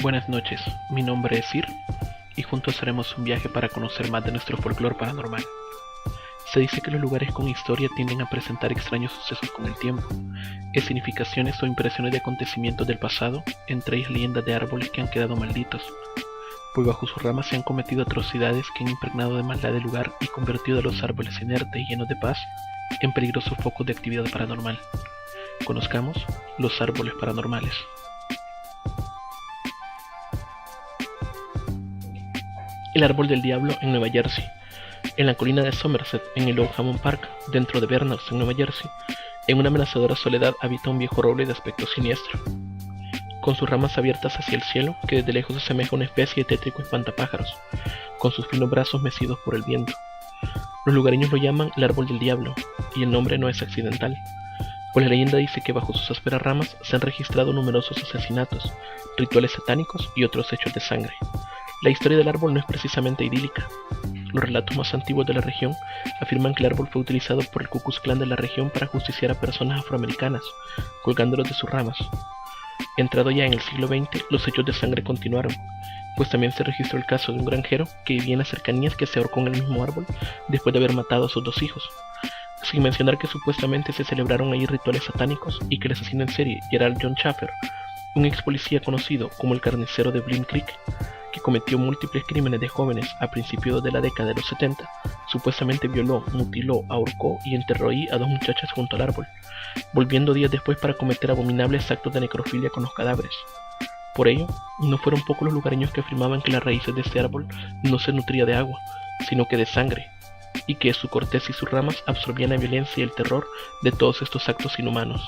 Buenas noches, mi nombre es Sir y juntos haremos un viaje para conocer más de nuestro folclore paranormal. Se dice que los lugares con historia tienden a presentar extraños sucesos con el tiempo, escenificaciones o impresiones de acontecimientos del pasado, entre ellas leyendas de árboles que han quedado malditos, pues bajo sus ramas se han cometido atrocidades que han impregnado de maldad el lugar y convertido a los árboles inertes y llenos de paz en peligrosos focos de actividad paranormal. Conozcamos los árboles paranormales. El árbol del diablo en Nueva Jersey. En la colina de Somerset, en el Old Hammond Park, dentro de Vernon, en Nueva Jersey, en una amenazadora soledad habita un viejo roble de aspecto siniestro, con sus ramas abiertas hacia el cielo, que desde lejos asemeja a una especie de tétrico espantapájaros, con sus finos brazos mecidos por el viento. Los lugareños lo llaman el árbol del diablo, y el nombre no es accidental, pues la leyenda dice que bajo sus ásperas ramas se han registrado numerosos asesinatos, rituales satánicos y otros hechos de sangre. La historia del árbol no es precisamente idílica. Los relatos más antiguos de la región afirman que el árbol fue utilizado por el Ku Klux Klan de la región para justiciar a personas afroamericanas, colgándolos de sus ramas. Entrado ya en el siglo XX, los hechos de sangre continuaron, pues también se registró el caso de un granjero que vivía en las cercanías que se ahorcó en el mismo árbol después de haber matado a sus dos hijos. Sin mencionar que supuestamente se celebraron allí rituales satánicos y que el asesino en serie, Gerald John Schaffer, un ex policía conocido como el carnicero de Blind Creek, que cometió múltiples crímenes de jóvenes a principios de la década de los 70, supuestamente violó, mutiló, ahorcó y enterró ahí a dos muchachas junto al árbol, volviendo días después para cometer abominables actos de necrofilia con los cadáveres. Por ello, no fueron pocos los lugareños que afirmaban que las raíces de este árbol no se nutría de agua, sino que de sangre, y que su corteza y sus ramas absorbían la violencia y el terror de todos estos actos inhumanos.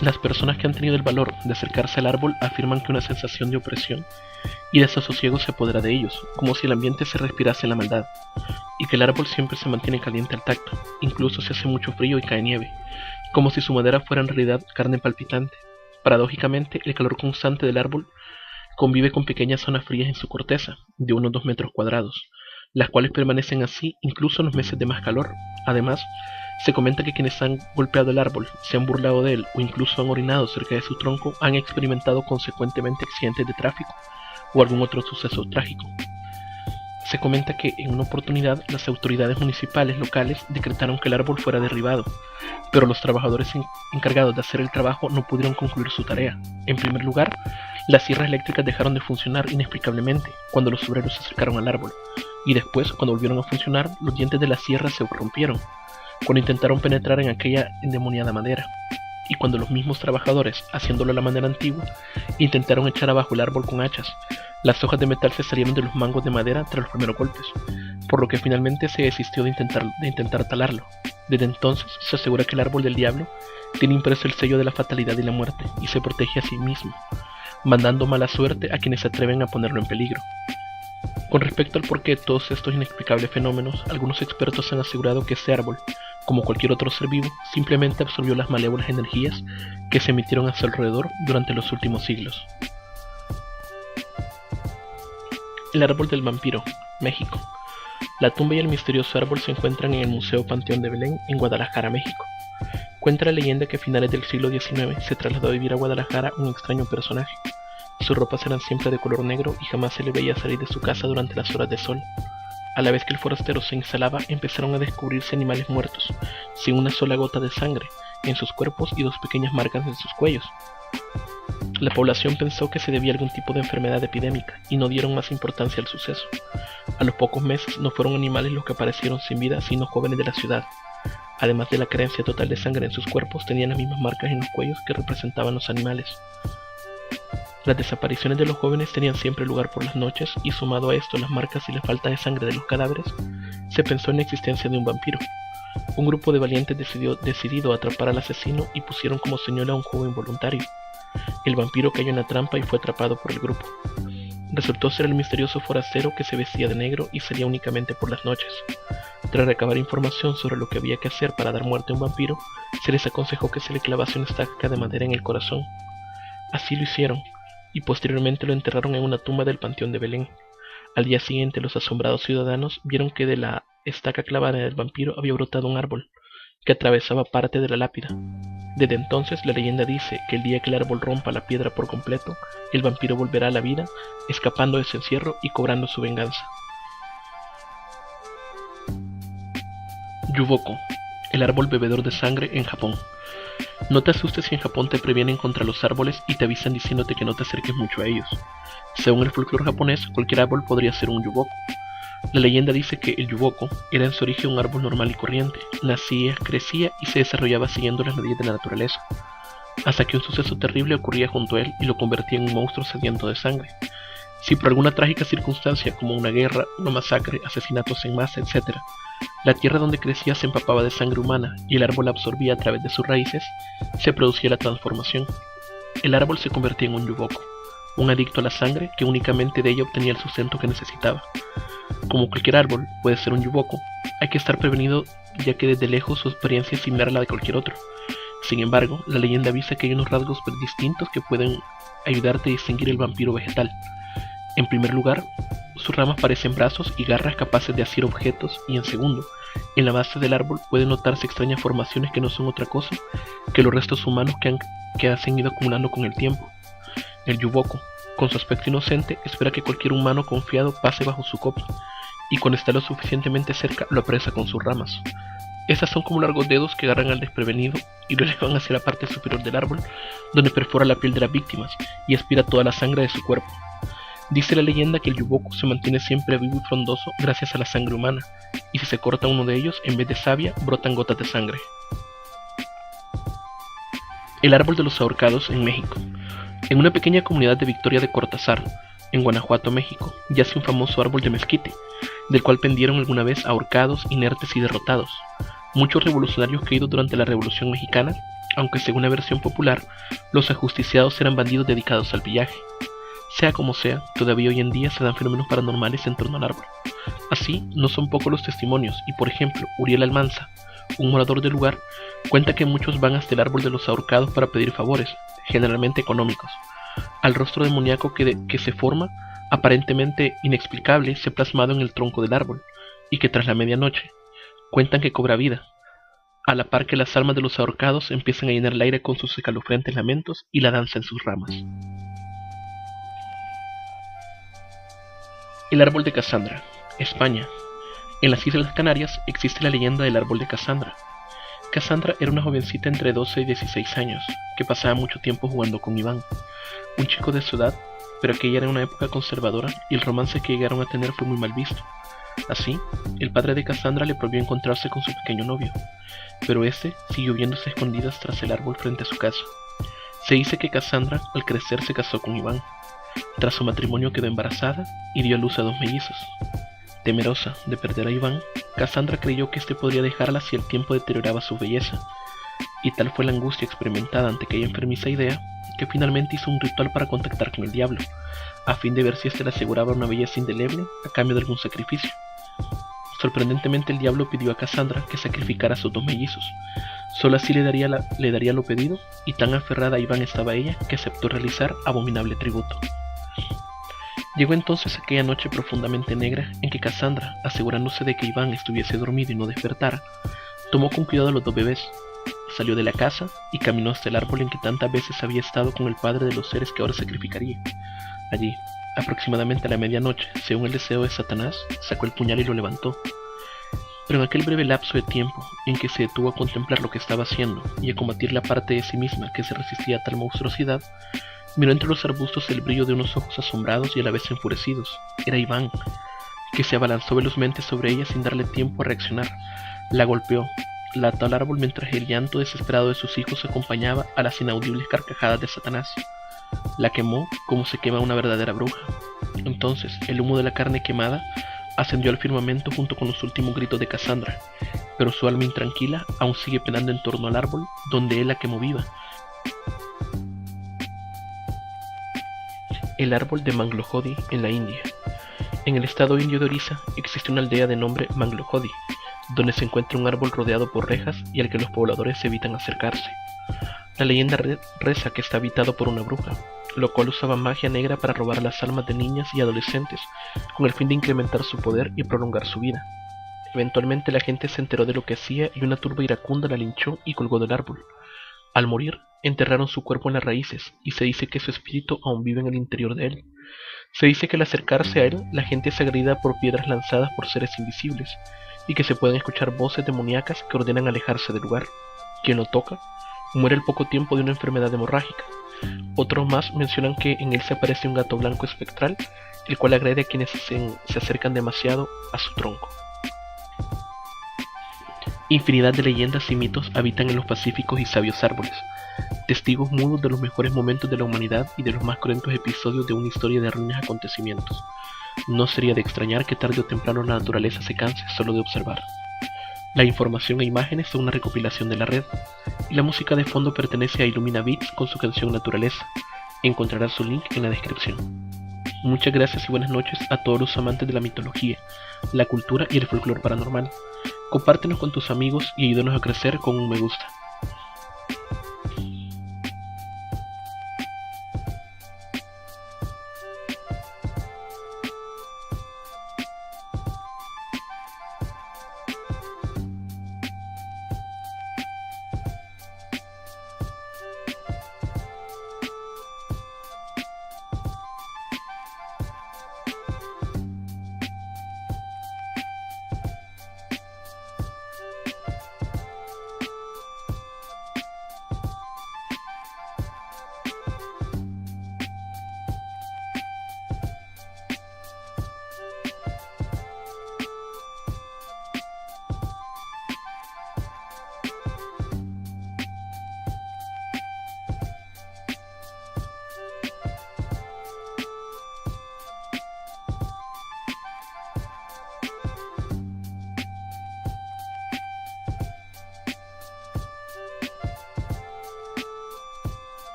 Las personas que han tenido el valor de acercarse al árbol afirman que una sensación de opresión y desasosiego se apodera de ellos, como si el ambiente se respirase en la maldad, y que el árbol siempre se mantiene caliente al tacto, incluso si hace mucho frío y cae nieve, como si su madera fuera en realidad carne palpitante. Paradójicamente, el calor constante del árbol convive con pequeñas zonas frías en su corteza, de unos 2 metros cuadrados, las cuales permanecen así incluso en los meses de más calor. Además, se comenta que quienes han golpeado el árbol, se han burlado de él o incluso han orinado cerca de su tronco han experimentado consecuentemente accidentes de tráfico o algún otro suceso trágico. Se comenta que en una oportunidad las autoridades municipales locales decretaron que el árbol fuera derribado, pero los trabajadores encargados de hacer el trabajo no pudieron concluir su tarea. En primer lugar, las sierras eléctricas dejaron de funcionar inexplicablemente cuando los obreros se acercaron al árbol, y después, cuando volvieron a funcionar, los dientes de la sierra se rompieron cuando intentaron penetrar en aquella endemoniada madera, y cuando los mismos trabajadores, haciéndolo a la manera antigua, intentaron echar abajo el árbol con hachas, las hojas de metal se salieron de los mangos de madera tras los primeros golpes, por lo que finalmente se desistió de intentar talarlo. Desde entonces se asegura que el árbol del diablo tiene impreso el sello de la fatalidad y la muerte, y se protege a sí mismo, mandando mala suerte a quienes se atreven a ponerlo en peligro. Con respecto al porqué de todos estos inexplicables fenómenos, algunos expertos han asegurado que este árbol, como cualquier otro ser vivo, simplemente absorbió las malévolas energías que se emitieron a su alrededor durante los últimos siglos. El árbol del vampiro, México. La tumba y el misterioso árbol se encuentran en el Museo Panteón de Belén, en Guadalajara, México. Cuenta la leyenda que a finales del siglo XIX se trasladó a vivir a Guadalajara un extraño personaje. Sus ropas eran siempre de color negro y jamás se le veía salir de su casa durante las horas de sol. A la vez que el forastero se instalaba, empezaron a descubrirse animales muertos, sin una sola gota de sangre, en sus cuerpos y 2 pequeñas marcas en sus cuellos. La población pensó que se debía a algún tipo de enfermedad epidémica y no dieron más importancia al suceso. A los pocos meses no fueron animales los que aparecieron sin vida, sino jóvenes de la ciudad. Además de la carencia total de sangre en sus cuerpos, tenían las mismas marcas en los cuellos que representaban los animales. Las desapariciones de los jóvenes tenían siempre lugar por las noches, y sumado a esto las marcas y la falta de sangre de los cadáveres, se pensó en la existencia de un vampiro. Un grupo de valientes decidido a atrapar al asesino y pusieron como señuelo a un joven voluntario. El vampiro cayó en la trampa y fue atrapado por el grupo. Resultó ser el misterioso forastero que se vestía de negro y salía únicamente por las noches. Tras recabar información sobre lo que había que hacer para dar muerte a un vampiro, se les aconsejó que se le clavase una estaca de madera en el corazón. Así lo hicieron, y posteriormente lo enterraron en una tumba del Panteón de Belén. Al día siguiente, los asombrados ciudadanos vieron que de la estaca clavada en el vampiro había brotado un árbol, que atravesaba parte de la lápida. Desde entonces, la leyenda dice que el día que el árbol rompa la piedra por completo, el vampiro volverá a la vida, escapando de su encierro y cobrando su venganza. Yuboko, el árbol bebedor de sangre en Japón. No te asustes si en Japón te previenen contra los árboles y te avisan diciéndote que no te acerques mucho a ellos. Según el folclore japonés, cualquier árbol podría ser un yuboko. La leyenda dice que el yuboko era en su origen un árbol normal y corriente, nacía, crecía y se desarrollaba siguiendo las leyes de la naturaleza, hasta que un suceso terrible ocurría junto a él y lo convertía en un monstruo sediento de sangre. Si por alguna trágica circunstancia, como una guerra, una masacre, asesinatos en masa, etc., la tierra donde crecía se empapaba de sangre humana y el árbol la absorbía a través de sus raíces, se producía la transformación. El árbol se convertía en un yuboko, un adicto a la sangre que únicamente de ella obtenía el sustento que necesitaba. Como cualquier árbol puede ser un yuboko, hay que estar prevenido ya que desde lejos su experiencia es similar a la de cualquier otro. Sin embargo, la leyenda avisa que hay unos rasgos distintos que pueden ayudarte a distinguir el vampiro vegetal. En primer lugar, sus ramas parecen brazos y garras capaces de asir objetos y en segundo, en la base del árbol pueden notarse extrañas formaciones que no son otra cosa que los restos humanos que se han ido acumulando con el tiempo. El yuboko, con su aspecto inocente, espera que cualquier humano confiado pase bajo su copa, y cuando está lo suficientemente cerca lo apresa con sus ramas. Estas son como largos dedos que agarran al desprevenido y lo llevan hacia la parte superior del árbol, donde perfora la piel de las víctimas y aspira toda la sangre de su cuerpo. Dice la leyenda que el yuboko se mantiene siempre vivo y frondoso gracias a la sangre humana, y si se corta uno de ellos, en vez de savia, brotan gotas de sangre. El árbol de los ahorcados en México. En una pequeña comunidad de Victoria de Cortázar, en Guanajuato, México, yace un famoso árbol de mezquite, del cual pendieron alguna vez ahorcados, inertes y derrotados, muchos revolucionarios caídos durante la Revolución Mexicana, aunque según la versión popular, los ajusticiados eran bandidos dedicados al pillaje. Sea como sea, todavía hoy en día se dan fenómenos paranormales en torno al árbol. Así, no son pocos los testimonios, y por ejemplo, Uriel Almanza, un morador del lugar, cuenta que muchos van hasta el árbol de los ahorcados para pedir favores, generalmente económicos. Al rostro demoníaco que se forma, aparentemente inexplicable, se ha plasmado en el tronco del árbol, y que tras la medianoche, cuentan que cobra vida, a la par que las almas de los ahorcados empiezan a llenar el aire con sus escalofriantes lamentos y la danza en sus ramas. El árbol de Casandra, España. En las Islas Canarias existe la leyenda del árbol de Casandra. Casandra era una jovencita entre 12 y 16 años, que pasaba mucho tiempo jugando con Iván, un chico de su edad, pero aquella era una época conservadora y el romance que llegaron a tener fue muy mal visto. Así, el padre de Casandra le prohibió encontrarse con su pequeño novio, pero este siguió viéndose a escondidas tras el árbol frente a su casa. Se dice que Casandra, al crecer, se casó con Iván. Tras su matrimonio quedó embarazada y dio a luz a 2 mellizos. Temerosa de perder a Iván, Casandra creyó que este podría dejarla si el tiempo deterioraba su belleza, y tal fue la angustia experimentada ante aquella enfermiza idea, que finalmente hizo un ritual para contactar con el diablo, a fin de ver si éste le aseguraba una belleza indeleble a cambio de algún sacrificio. Sorprendentemente el diablo pidió a Casandra que sacrificara a sus 2 mellizos. Solo así le daría lo pedido, y tan aferrada a Iván estaba ella que aceptó realizar abominable tributo. Llegó entonces aquella noche profundamente negra en que Casandra, asegurándose de que Iván estuviese dormido y no despertara, tomó con cuidado a los 2 bebés, salió de la casa y caminó hasta el árbol en que tantas veces había estado con el padre de los seres que ahora sacrificaría. Allí, aproximadamente a la medianoche, según el deseo de Satanás, sacó el puñal y lo levantó. Pero en aquel breve lapso de tiempo en que se detuvo a contemplar lo que estaba haciendo y a combatir la parte de sí misma que se resistía a tal monstruosidad, miró entre los arbustos el brillo de unos ojos asombrados y a la vez enfurecidos. Era Iván, que se abalanzó velozmente sobre ella sin darle tiempo a reaccionar. La golpeó, la ató al árbol mientras el llanto desesperado de sus hijos acompañaba a las inaudibles carcajadas de Satanás. La quemó como se quema una verdadera bruja. Entonces, el humo de la carne quemada ascendió al firmamento junto con los últimos gritos de Casandra, pero su alma intranquila aún sigue penando en torno al árbol donde él la quemó viva. El árbol de Manglohodi en la India. En el estado indio de Orissa existe una aldea de nombre Manglohodi, donde se encuentra un árbol rodeado por rejas y al que los pobladores evitan acercarse. La leyenda reza que está habitado por una bruja, lo cual usaba magia negra para robar las almas de niñas y adolescentes, con el fin de incrementar su poder y prolongar su vida. Eventualmente la gente se enteró de lo que hacía y una turba iracunda la linchó y colgó del árbol. Al morir, enterraron su cuerpo en las raíces y se dice que su espíritu aún vive en el interior de él. Se dice que al acercarse a él, la gente es agredida por piedras lanzadas por seres invisibles y que se pueden escuchar voces demoníacas que ordenan alejarse del lugar. Quien lo toca muere al poco tiempo de una enfermedad hemorrágica. Otros más mencionan que en él se aparece un gato blanco espectral, el cual agrede a quienes se acercan demasiado a su tronco. Infinidad de leyendas y mitos habitan en los pacíficos y sabios árboles, testigos mudos de los mejores momentos de la humanidad y de los más cruentos episodios de una historia de ruines acontecimientos. No sería de extrañar que tarde o temprano la naturaleza se canse solo de observar. La información e imágenes son una recopilación de la red, y la música de fondo pertenece a Illumina Beats con su canción Naturaleza. Encontrarás su link en la descripción. Muchas gracias y buenas noches a todos los amantes de la mitología, la cultura y el folclore paranormal. Compártenos con tus amigos y ayúdanos a crecer con un me gusta.